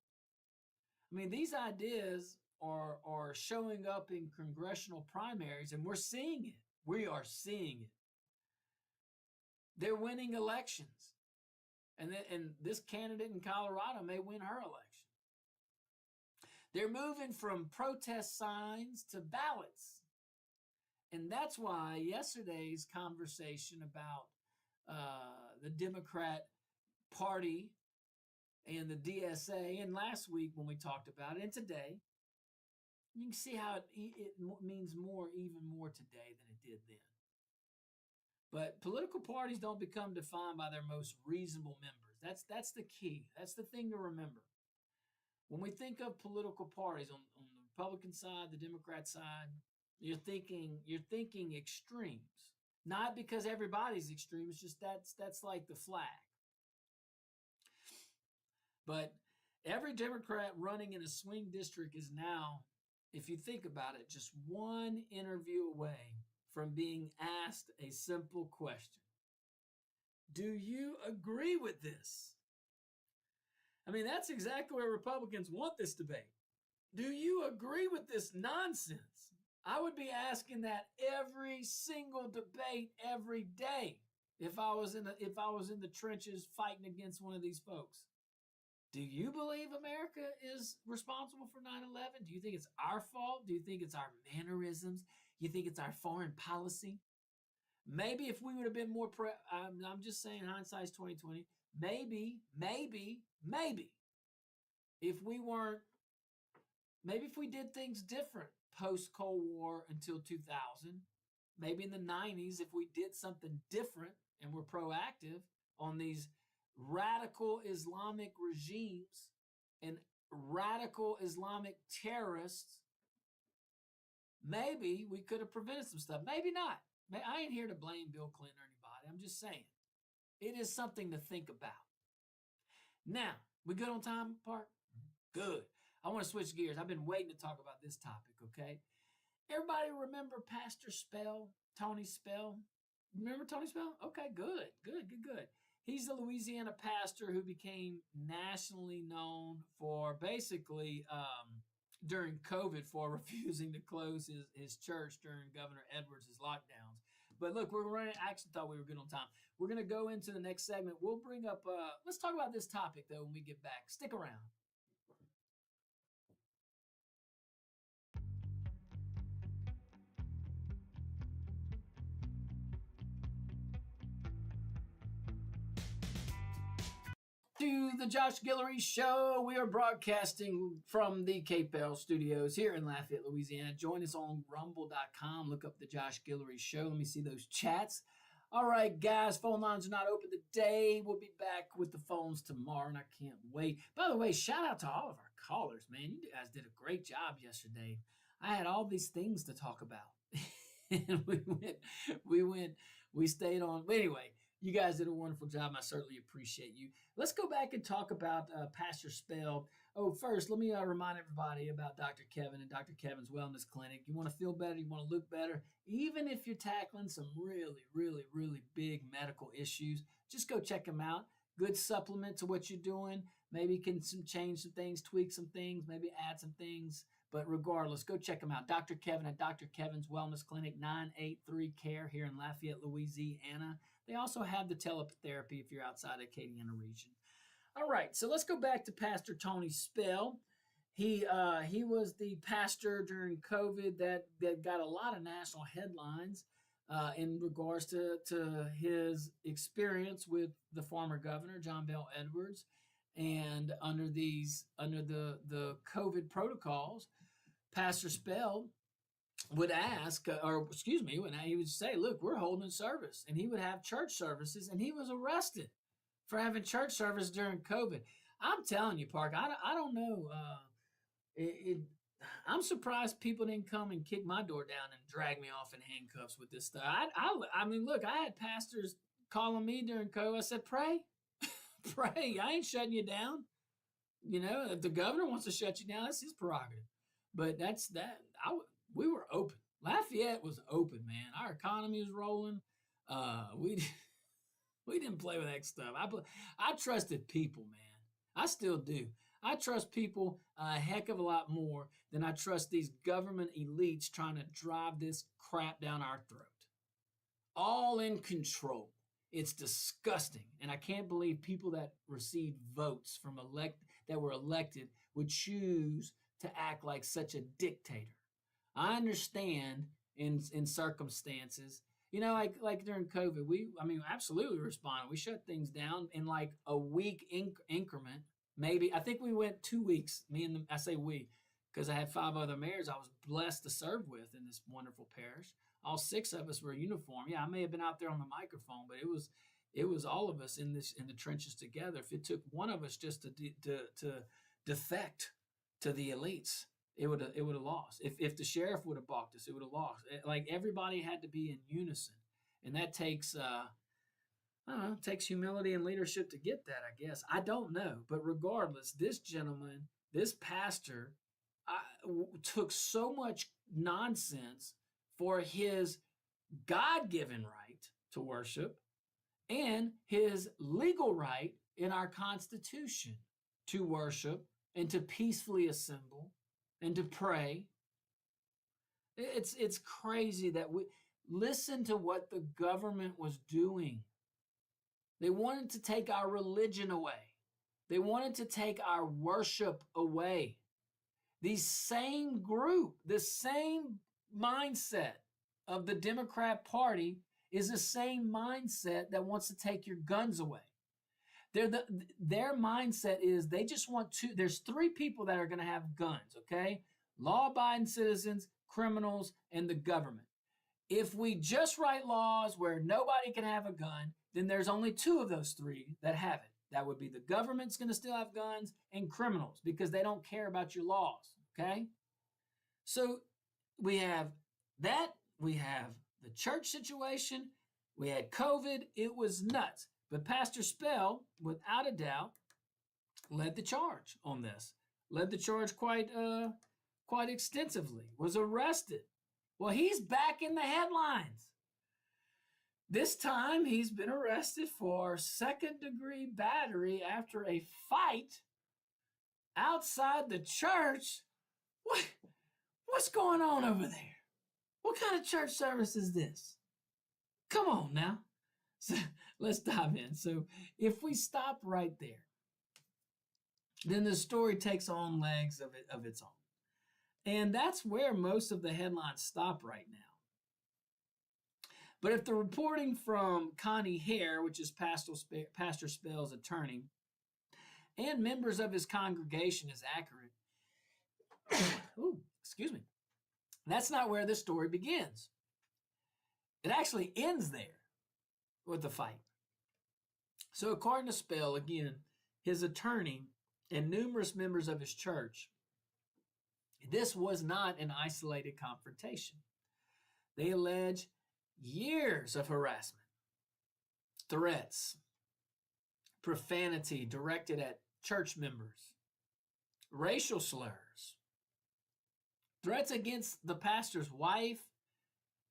I mean, these ideas are showing up in congressional primaries, and we're seeing it. We are seeing it. They're winning elections. And this candidate in Colorado may win her election. They're moving from protest signs to ballots. And that's why yesterday's conversation about the Democrat Party and the DSA, and last week when we talked about it, and today, You can see how it means more, even more today than it did then. But political parties don't become defined by their most reasonable members. That's the key. That's the thing to remember. When we think of political parties on the Republican side, the Democrat side, you're thinking extremes. Not because everybody's extreme, it's just that's like the flag. But every Democrat running in a swing district is now, if you think about it, just one interview away from being asked a simple question. Do you agree with this? I mean, that's exactly where Republicans want this debate. Do you agree with this nonsense? I would be asking that every single debate every day if I was in the trenches fighting against one of these folks. Do you believe America is responsible for 9/11? Do you think it's our fault? Do you think it's our mannerisms? You think it's our foreign policy? Maybe if we would have been more I'm just saying hindsight's 2020. Maybe if we weren't maybe if we did things different post Cold War until 2000, maybe in the 90s, if we did something different and were proactive on these radical Islamic regimes and radical Islamic terrorists, maybe we could have prevented some stuff. Maybe not. I ain't here to blame Bill Clinton or anybody. I'm just saying it is something to think about. Now, we good on time, Park? Good. I want to switch gears. I've been waiting to talk about this topic, okay? Everybody remember Pastor Spell, Tony Spell? Remember Tony Spell? Okay, good. He's a Louisiana pastor who became nationally known for basically during COVID for refusing to close his church during Governor Edwards' lockdowns. But look, we're running. I actually thought we were good on time. We're going to go into the next segment. We'll bring up, let's talk about this topic, though, when we get back. Stick around. To the Josh Guillory Show. We are broadcasting from the Cape Bell Studios here in Lafayette, Louisiana. Join us on rumble.com. Look up the Josh Guillory Show. Let me see those chats. All right, guys, phone lines are not open today. We'll be back with the phones tomorrow, and I can't wait. By the way, shout out to all of our callers, man. You guys did a great job yesterday. I had all these things to talk about. And we stayed on. But anyway, you guys did a wonderful job. I certainly appreciate you. Let's go back and talk about Pastor Spell. Oh, first, let me remind everybody about Dr. Kevin and Dr. Kevin's Wellness Clinic. You want to feel better, you want to look better, even if you're tackling some really, really, really big medical issues, just go check them out. Good supplement to what you're doing. Maybe you can change some things, tweak some things, maybe add some things. But regardless, go check them out. Dr. Kevin at Dr. Kevin's Wellness Clinic, 983 CARE here in Lafayette, Louisiana. They also have the teletherapy if you're outside the Acadiana region. All right, so let's go back to Pastor Tony Spell. He was the pastor during COVID that got a lot of national headlines in regards to his experience with the former governor, John Bell Edwards. And under the COVID protocols, Pastor Spell would ask, when he would say, look, we're holding service. And he would have church services, and he was arrested for having church service during COVID. I'm telling you, Park, I don't know. I'm surprised people didn't come and kick my door down and drag me off in handcuffs with this stuff. I mean, look, I had pastors calling me during COVID. I said, pray. Pray. I ain't shutting you down. You know, if the governor wants to shut you down, that's his prerogative. But that's that. We were open. Lafayette was open, man. Our economy was rolling. We didn't play with that stuff. I trusted people, man. I still do. I trust people a heck of a lot more than I trust these government elites trying to drive this crap down our throat. All in control. It's disgusting. And I can't believe people that received votes that were elected would choose to act like such a dictator. I understand in circumstances, you know, like during COVID, we absolutely responded. We shut things down in like a week increment. Maybe I think we went 2 weeks. I say we. because I had 5 other mayors I was blessed to serve with in this wonderful parish. All 6 of us were uniform. Yeah, I may have been out there on the microphone, but it was all of us in the trenches together. If it took one of us just to defect to the elites, it would have lost. If the sheriff would have balked us, it would have lost. Like everybody had to be in unison, and that takes I don't know, it takes humility and leadership to get that. I guess I don't know, but regardless, this gentleman, this pastor, took so much nonsense for his God-given right to worship and his legal right in our Constitution to worship and to peacefully assemble and to pray. It's crazy that we listen to what the government was doing. They wanted to take our religion away. They wanted to take our worship away. The same group, the same mindset of the Democrat Party is the same mindset that wants to take your guns away. Their mindset is they just want to, there's 3 people that are going to have guns, okay? Law-abiding citizens, criminals, and the government. If we just write laws where nobody can have a gun, then there's only 2 of those 3 that have it. That would be the government's going to still have guns and criminals because they don't care about your laws, okay? So we have that. We have the church situation. We had COVID. It was nuts. But Pastor Spell, without a doubt, led the charge on this. Led the charge quite extensively. Was arrested. Well, he's back in the headlines. This time, he's been arrested for second-degree battery after a fight outside the church. What's going on over there? What kind of church service is this? Come on now. So, let's dive in. So if we stop right there, then the story takes on legs of its own. And that's where most of the headlines stop right now. But if the reporting from Connie Hare, which is Pastor Spell's attorney, and members of his congregation is accurate, ooh, excuse me, that's not where this story begins. It actually ends there with the fight. So according to Spell, again, his attorney and numerous members of his church, this was not an isolated confrontation. They allege years of harassment, threats, profanity directed at church members, racial slurs, threats against the pastor's wife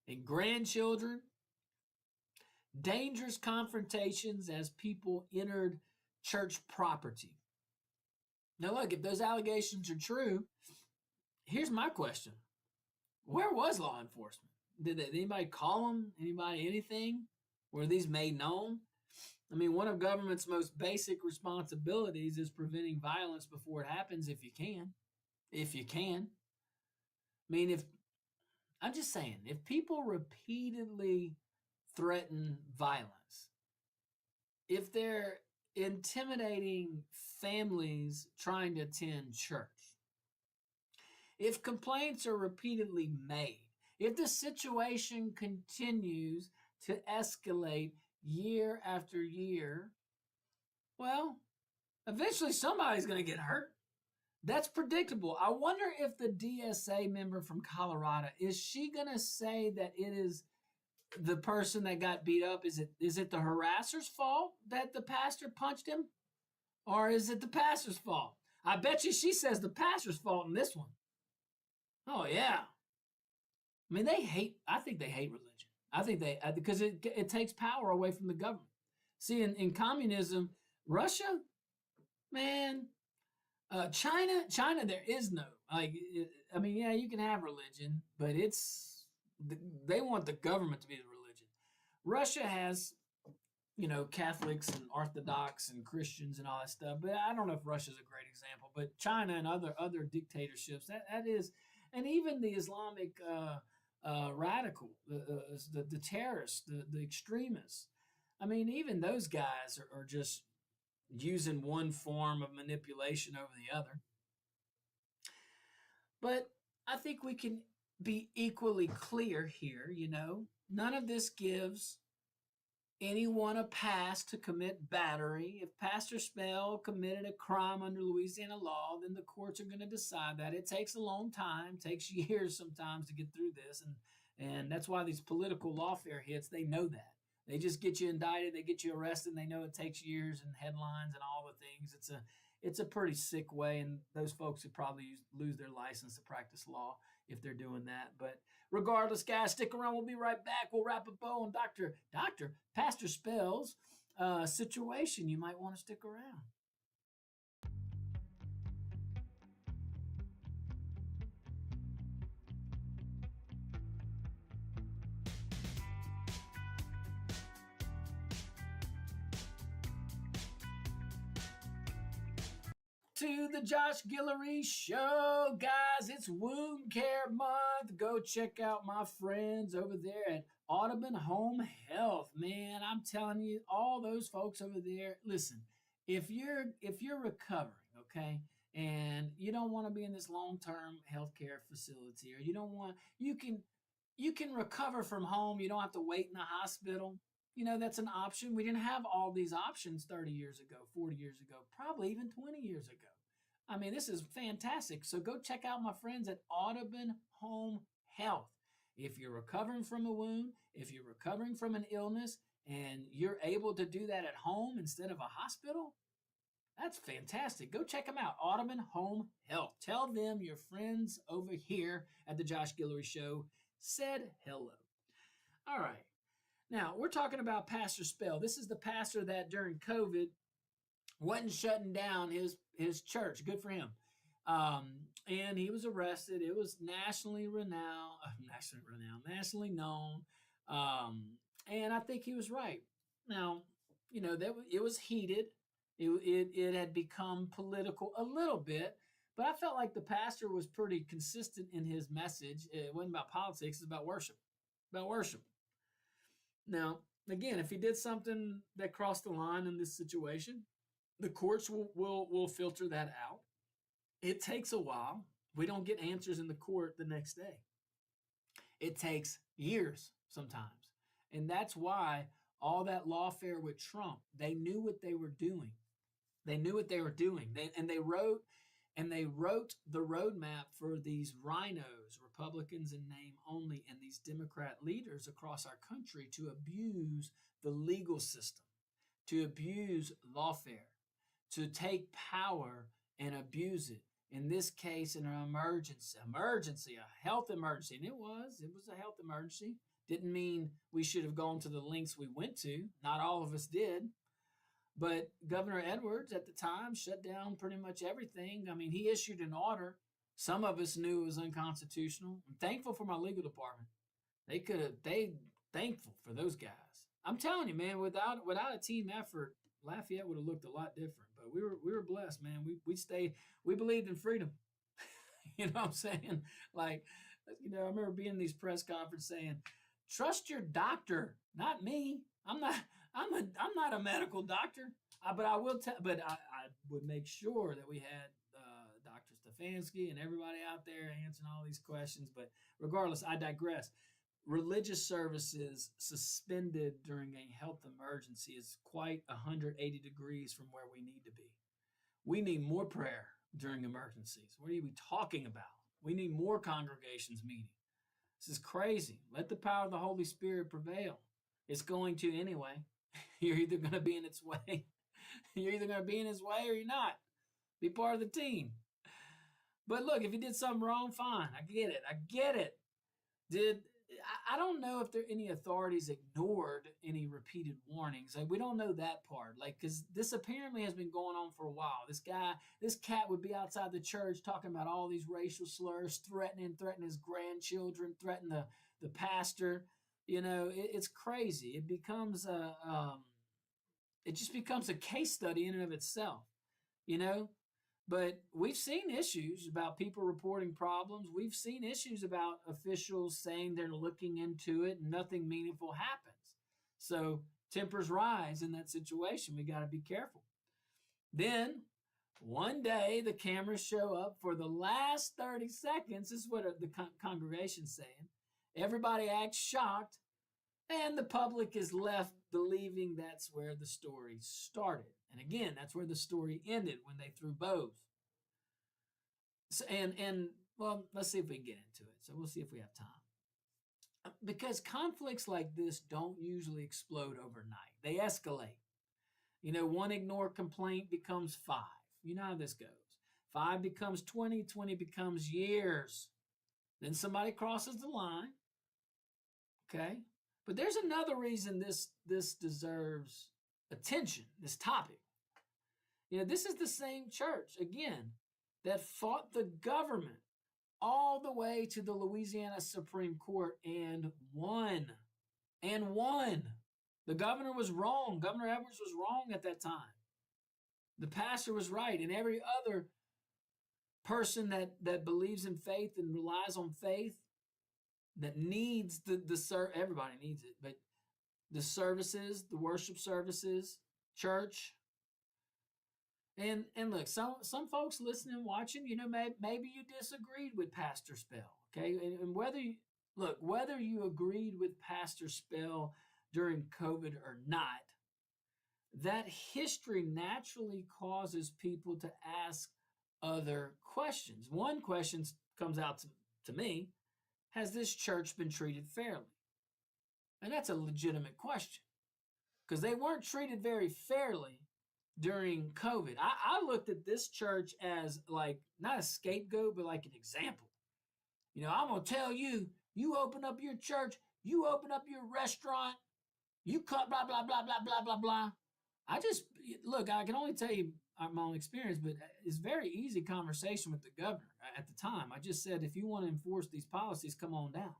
and grandchildren, dangerous confrontations as people entered church property. Now look, if those allegations are true, here's my question. Where was law enforcement? Did anybody call them? Anybody, anything? Were these made known? I mean, one of government's most basic responsibilities is preventing violence before it happens if you can. If you can. I mean, I'm just saying, if people repeatedly threaten violence, if they're intimidating families trying to attend church, if complaints are repeatedly made, if the situation continues to escalate year after year, well, eventually somebody's going to get hurt. That's predictable. I wonder if the DSA member from Colorado, is she going to say that it is the person that got beat up? Is it the harasser's fault that the pastor punched him? Or is it the pastor's fault? I bet you she says the pastor's fault in this one. Oh, yeah. I mean, I think they hate religion. I think because it takes power away from the government. See, in communism, Russia, man, China, there is no, I mean, yeah, you can have religion, but they want the government to be the religion. Russia has, Catholics and Orthodox and Christians and all that stuff, but I don't know if Russia's a great example, but China and other dictatorships, that is, and even the Islamic radical, the terrorists, the extremists. I mean, even those guys are just using one form of manipulation over the other. But I think we can be equally clear here, None of this gives anyone a pass to commit battery. If Pastor Spell committed a crime under Louisiana law, then the courts are going to decide that. It takes a long time, takes years sometimes to get through this, and that's why these political lawfare hits. They know that. They just get you indicted, they get you arrested, and they know it takes years and headlines and all the things. It's a pretty sick way, and those folks would probably lose their license to practice law if they're doing that. But regardless, guys, stick around. We'll be right back. We'll wrap a bow on Pastor Spell's situation. You might want to stick around. To the Josh Guillory Show, guys. It's Wound Care Month. Go check out my friends over there at Audubon Home Health. Man, I'm telling you, all those folks over there. Listen, if you're recovering, okay, and you don't want to be in this long-term healthcare facility, or you can recover from home. You don't have to wait in the hospital. That's an option. We didn't have all these options 30 years ago, 40 years ago, probably even 20 years ago. I mean, this is fantastic. So go check out my friends at Audubon Home Health. If you're recovering from a wound, if you're recovering from an illness, and you're able to do that at home instead of a hospital, that's fantastic. Go check them out, Audubon Home Health. Tell them your friends over here at the Josh Guillory Show said hello. All right. Now, we're talking about Pastor Spell. This is the pastor that during COVID wasn't shutting down his church. Good for him. And he was arrested. It was nationally known. And I think he was right. Now, it was heated. It had become political a little bit, but I felt like the pastor was pretty consistent in his message. It wasn't about politics. It's about worship. About worship. Now, again, if he did something that crossed the line in this situation, the courts will filter that out. It takes a while. We don't get answers in the court the next day. It takes years sometimes. And that's why all that lawfare with Trump, they knew what they were doing. They knew what they were doing. They wrote the roadmap for these rhinos, Republicans in name only, and these Democrat leaders across our country to abuse the legal system, to abuse lawfare, to take power and abuse it. In this case, in an emergency, a health emergency. And it was a health emergency. Didn't mean we should have gone to the lengths we went to. Not all of us did. But Governor Edwards at the time shut down pretty much everything. I mean, he issued an order. Some of us knew it was unconstitutional. I'm thankful for my legal department. They thankful for those guys. I'm telling you, man, without a team effort, Lafayette would have looked a lot different. But we were blessed, man. We believed in freedom. You know what I'm saying? Like, I remember being in these press conferences saying, trust your doctor, not me. I'm not a medical doctor, but I will tell. But I would make sure that we had Dr. Stefanski and everybody out there answering all these questions. But regardless, I digress. Religious services suspended during a health emergency is quite 180 degrees from where we need to be. We need more prayer during emergencies. What are we talking about? We need more congregations meeting. This is crazy. Let the power of the Holy Spirit prevail. It's going to anyway. You're either going to be in its way. You're either going to be in his way or you're not. Be part of the team. But look, if you did something wrong, fine. I get it. I don't know if any authorities ignored any repeated warnings. Like, we don't know that part. Like, because this apparently has been going on for a while. This cat would be outside the church talking about all these racial slurs, threatening his grandchildren, threatening the pastor. It's crazy. It becomes it just becomes a case study in and of itself. But we've seen issues about people reporting problems. We've seen issues about officials saying they're looking into it and nothing meaningful happens. So tempers rise in that situation. We got to be careful. Then One day, the cameras show up for the last 30 seconds. This is what the congregation's saying. Everybody acts shocked, and the public is left believing that's where the story started. And again, that's where the story ended when they threw bows. So, well, let's see if we can get into it. So we'll see if we have time. Because conflicts like this don't usually explode overnight. They escalate. One ignored complaint becomes 5. You know how this goes. 5 becomes 20, 20 becomes years. Then somebody crosses the line. Okay? But there's another reason this deserves attention, this topic. This is the same church, again, that fought the government all the way to the Louisiana Supreme Court and won. And won. The governor was wrong. Governor Edwards was wrong at that time. The pastor was right. And every other person that believes in faith and relies on faith, that needs everybody needs it, but the services, the worship services, church. And look, some folks listening and watching, maybe you disagreed with Pastor Spell, okay? And whether you agreed with Pastor Spell during COVID or not, that history naturally causes people to ask other questions. One question comes out to me: has this church been treated fairly? And that's a legitimate question, because they weren't treated very fairly during COVID. I looked at this church as like not a scapegoat, but like an example. I'm going to tell you, you open up your church, you open up your restaurant, you cut blah, blah, blah, blah, blah, blah, blah. I can only tell you my own experience, but it's very easy conversation with the governor at the time. I just said, if you want to enforce these policies, come on down.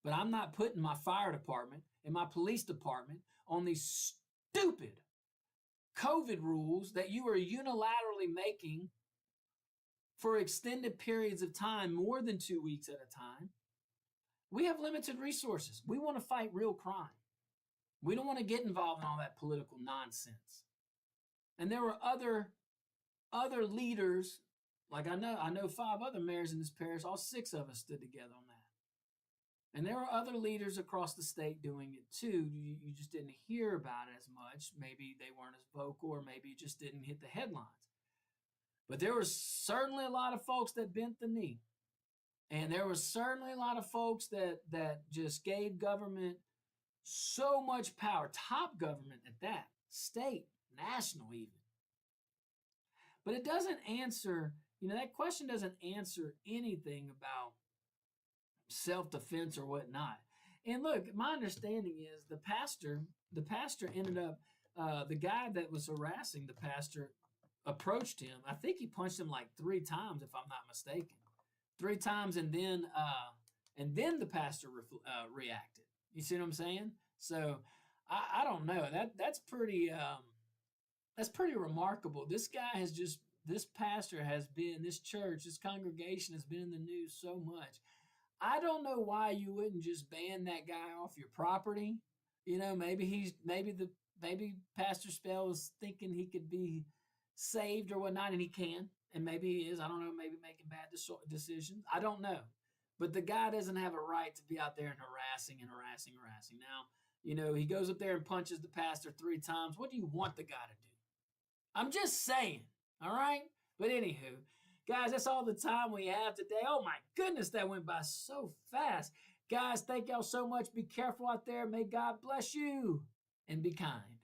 But I'm not putting my fire department and my police department on these stupid COVID rules that you are unilaterally making for extended periods of time, more than 2 weeks at a time. We have limited resources. We want to fight real crime. We don't want to get involved in all that political nonsense. And there were other leaders, like I know 5 other mayors in this parish, all 6 of us stood together on that. And there were other leaders across the state doing it too. You just didn't hear about it as much. Maybe they weren't as vocal, or maybe it just didn't hit the headlines. But there was certainly a lot of folks that bent the knee. And there was certainly a lot of folks that just gave government so much power, top government at that, state, national even. But it doesn't answer, that question doesn't answer anything about self-defense or whatnot. And look, my understanding is the pastor ended up, the guy that was harassing the pastor approached him. I think he punched him like 3 times, if I'm not mistaken. 3 times, and then the pastor reacted. You see what I'm saying? So I don't know. That's pretty remarkable. This pastor has been, this church, this congregation has been in the news so much. I don't know why you wouldn't just ban that guy off your property. Maybe Pastor Spell is thinking he could be saved or whatnot, and he can, and maybe he is. I don't know. Maybe making bad decisions. I don't know. But the guy doesn't have a right to be out there and harassing. Now, he goes up there and punches the pastor 3 times. What do you want the guy to do? I'm just saying. All right. But anywho, guys, that's all the time we have today. Oh my goodness, that went by so fast. Guys, thank y'all so much. Be careful out there. May God bless you, and be kind.